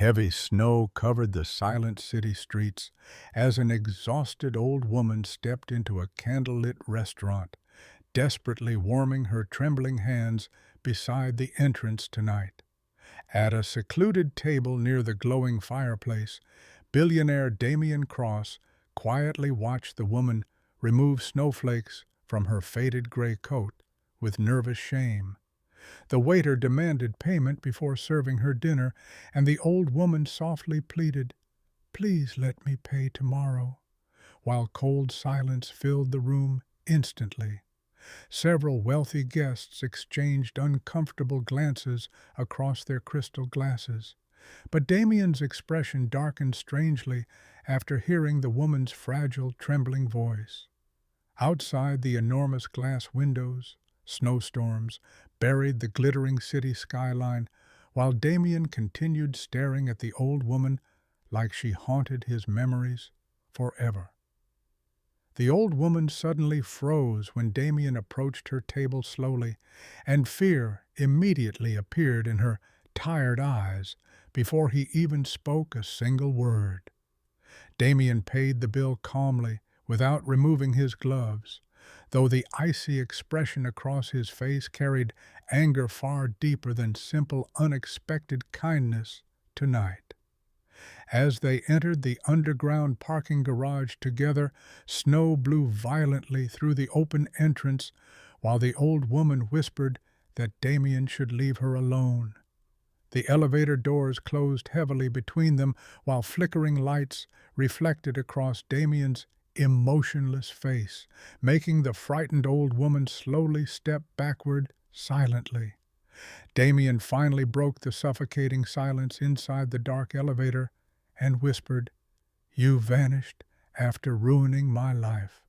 Heavy snow covered the silent city streets as an exhausted old woman stepped into a candlelit restaurant, desperately warming her trembling hands beside the entrance tonight. At a secluded table near the glowing fireplace, billionaire Damian Cross quietly watched the woman remove snowflakes from her faded gray coat with nervous shame. The waiter demanded payment before serving her dinner, and the old woman softly pleaded, "Please let me pay tomorrow," while cold silence filled the room instantly. Several wealthy guests exchanged uncomfortable glances across their crystal glasses, but Damien's expression darkened strangely after hearing the woman's fragile, trembling voice. Outside the enormous glass windows, snowstorms buried the glittering city skyline, while Damien continued staring at the old woman like she haunted his memories forever. The old woman suddenly froze when Damien approached her table slowly, and fear immediately appeared in her tired eyes before he even spoke a single word. Damien paid the bill calmly, without removing his gloves, though the icy expression across his face carried anger far deeper than simple, unexpected kindness tonight. As they entered the underground parking garage together, snow blew violently through the open entrance, while the old woman whispered that Damien should leave her alone. The elevator doors closed heavily between them, while flickering lights reflected across Damien's emotionless face, making the frightened old woman slowly step backward silently. Damien finally broke the suffocating silence inside the dark elevator and whispered, "You vanished after ruining my life,"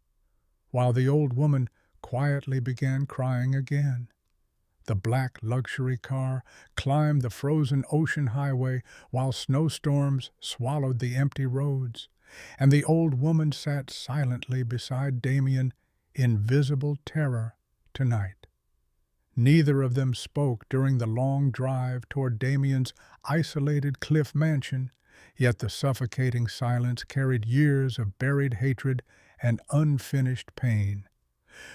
while the old woman quietly began crying again. The black luxury car climbed the frozen ocean highway while snowstorms swallowed the empty roads, and the old woman sat silently beside Damien in visible terror tonight. Neither of them spoke during the long drive toward Damien's isolated cliff mansion, yet the suffocating silence carried years of buried hatred and unfinished pain.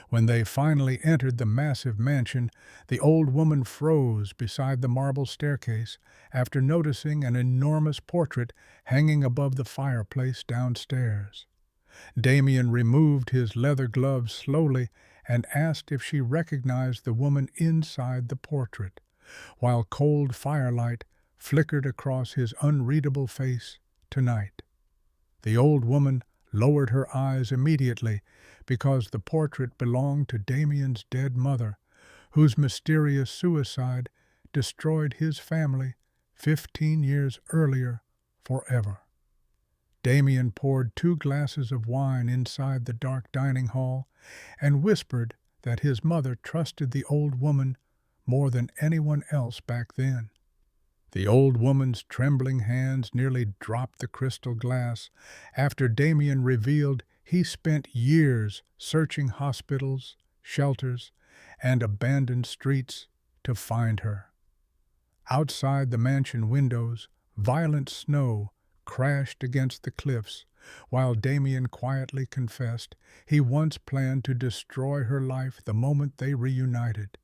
When they finally entered the massive mansion, the old woman froze beside the marble staircase after noticing an enormous portrait hanging above the fireplace downstairs. Damien removed his leather gloves slowly and asked if she recognized the woman inside the portrait, while cold firelight flickered across his unreadable face tonight. The old woman lowered her eyes immediately because the portrait belonged to Damien's dead mother, whose mysterious suicide destroyed his family 15 years earlier forever. Damien poured 2 glasses of wine inside the dark dining hall and whispered that his mother trusted the old woman more than anyone else back then. The old woman's trembling hands nearly dropped the crystal glass after Damien revealed he spent years searching hospitals, shelters, and abandoned streets to find her. Outside the mansion windows, violent snow crashed against the cliffs, while Damien quietly confessed he once planned to destroy her life the moment they reunited.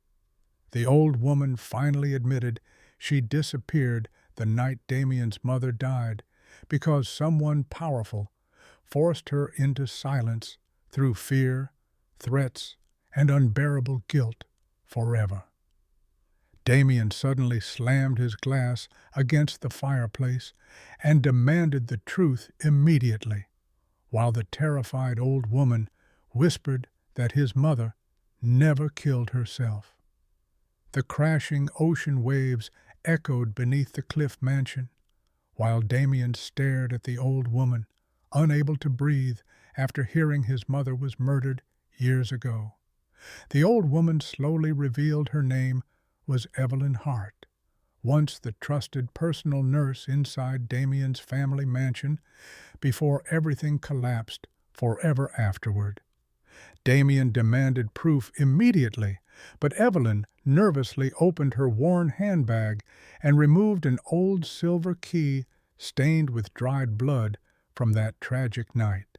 The old woman finally admitted she disappeared the night Damien's mother died because someone powerful forced her into silence through fear, threats, and unbearable guilt forever. Damien suddenly slammed his glass against the fireplace and demanded the truth immediately, while the terrified old woman whispered that his mother never killed herself. The crashing ocean waves echoed beneath the cliff mansion, while Damien stared at the old woman, unable to breathe after hearing his mother was murdered years ago. The old woman slowly revealed her name was Evelyn Hart, once the trusted personal nurse inside Damien's family mansion before everything collapsed forever afterward. Damien demanded proof immediately but Evelyn nervously opened her worn handbag and removed an old silver key stained with dried blood from that tragic night.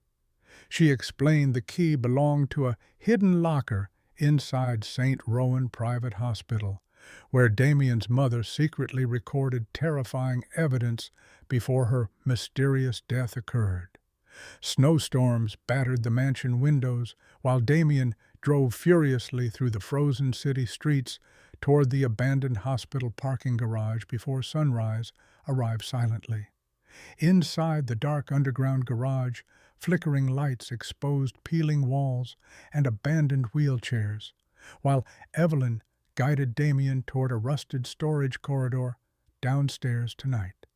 She explained the key belonged to a hidden locker inside St. Rowan Private Hospital, where Damian's mother secretly recorded terrifying evidence before her mysterious death occurred. Snowstorms battered the mansion windows while Damian drove furiously through the frozen city streets toward the abandoned hospital parking garage before sunrise arrived silently. Inside the dark underground garage, flickering lights exposed peeling walls and abandoned wheelchairs, while Evelyn guided Damian toward a rusted storage corridor downstairs tonight.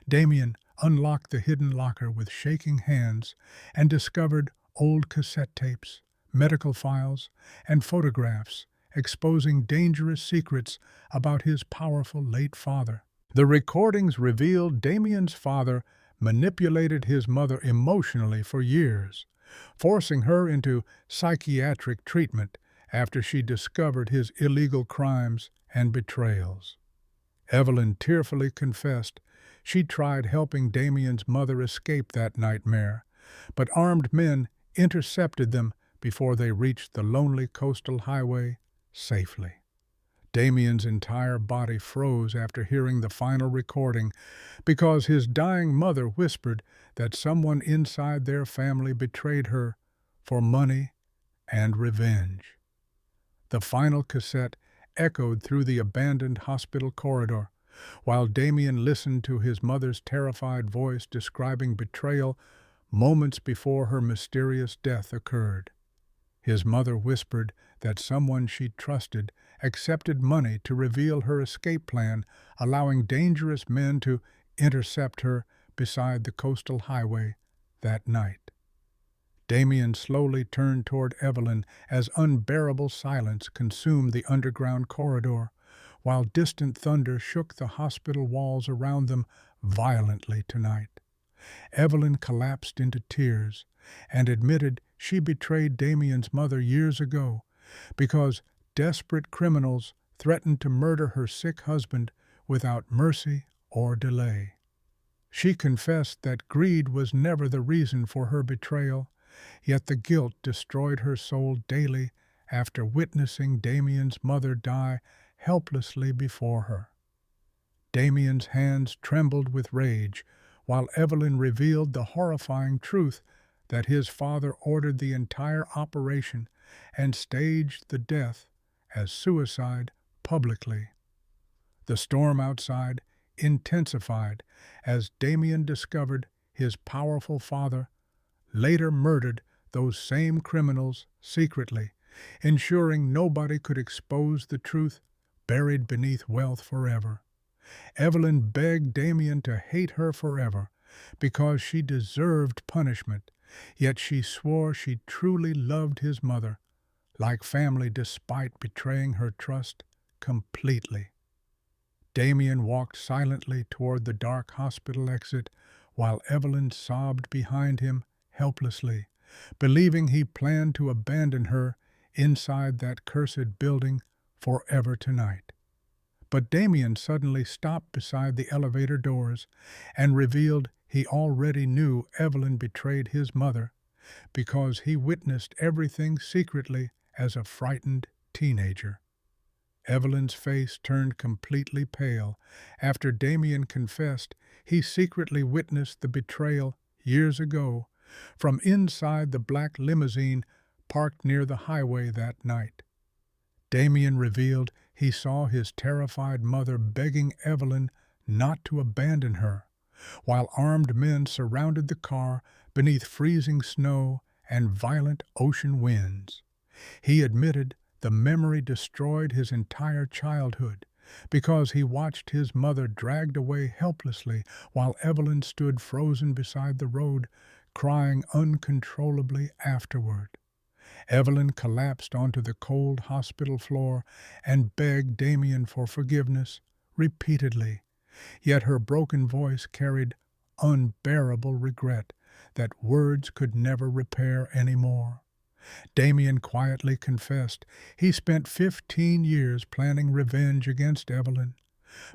Damian unlocked the hidden locker with shaking hands and discovered old cassette tapes, medical files, and photographs exposing dangerous secrets about his powerful late father. The recordings revealed Damian's father manipulated his mother emotionally for years, forcing her into psychiatric treatment after she discovered his illegal crimes and betrayals. Evelyn tearfully confessed she tried helping Damian's mother escape that nightmare, but armed men intercepted them before they reached the lonely coastal highway safely. Damian's entire body froze after hearing the final recording because his dying mother whispered that someone inside their family betrayed her for money and revenge. The final cassette echoed through the abandoned hospital corridor, while Damian listened to his mother's terrified voice describing betrayal moments before her mysterious death occurred. His mother whispered that someone she trusted accepted money to reveal her escape plan, allowing dangerous men to intercept her beside the coastal highway that night. Damian slowly turned toward Evelyn as unbearable silence consumed the underground corridor, while distant thunder shook the hospital walls around them violently tonight. Evelyn collapsed into tears and admitted she betrayed Damian's mother years ago because desperate criminals threatened to murder her sick husband without mercy or delay. She confessed that greed was never the reason for her betrayal, yet the guilt destroyed her soul daily after witnessing Damian's mother die helplessly before her. Damian's hands trembled with rage, while Evelyn revealed the horrifying truth that his father ordered the entire operation and staged the death as suicide publicly. The storm outside intensified as Damian discovered his powerful father later murdered those same criminals secretly, ensuring nobody could expose the truth buried beneath wealth forever. Evelyn begged Damian to hate her forever because she deserved punishment, yet she swore she truly loved his mother, like family despite betraying her trust completely. Damian walked silently toward the dark hospital exit while Evelyn sobbed behind him helplessly, believing he planned to abandon her inside that cursed building forever tonight. But Damian suddenly stopped beside the elevator doors and revealed he already knew Evelyn betrayed his mother because he witnessed everything secretly as a frightened teenager. Evelyn's face turned completely pale after Damian confessed he secretly witnessed the betrayal years ago from inside the black limousine parked near the highway that night. Damian revealed he saw his terrified mother begging Evelyn not to abandon her, while armed men surrounded the car beneath freezing snow and violent ocean winds. He admitted the memory destroyed his entire childhood because he watched his mother dragged away helplessly while Evelyn stood frozen beside the road, crying uncontrollably afterward. Evelyn collapsed onto the cold hospital floor and begged Damian for forgiveness repeatedly, yet her broken voice carried unbearable regret that words could never repair anymore. Damian quietly confessed he spent 15 years planning revenge against Evelyn,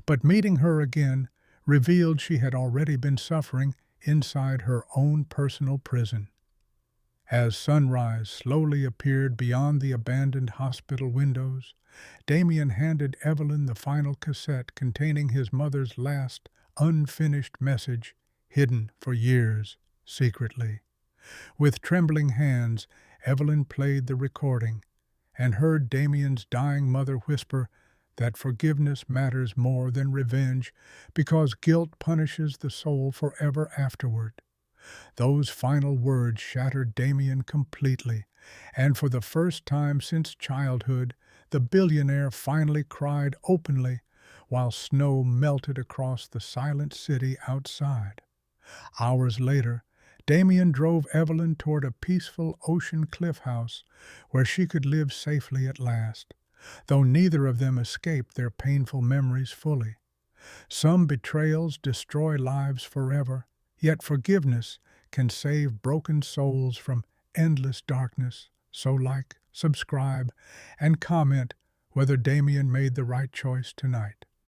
but meeting her again revealed she had already been suffering inside her own personal prison. As sunrise slowly appeared beyond the abandoned hospital windows, Damian handed Evelyn the final cassette containing his mother's last unfinished message, hidden for years secretly. With trembling hands, Evelyn played the recording and heard Damian's dying mother whisper that forgiveness matters more than revenge because guilt punishes the soul forever afterward. Those final words shattered Damian completely, and for the first time since childhood, the billionaire finally cried openly while snow melted across the silent city outside. Hours later, Damian drove Evelyn toward a peaceful ocean cliff house where she could live safely at last, though neither of them escaped their painful memories fully. Some betrayals destroy lives forever, yet forgiveness can save broken souls from endless darkness. So like, subscribe, and comment whether Damian made the right choice tonight.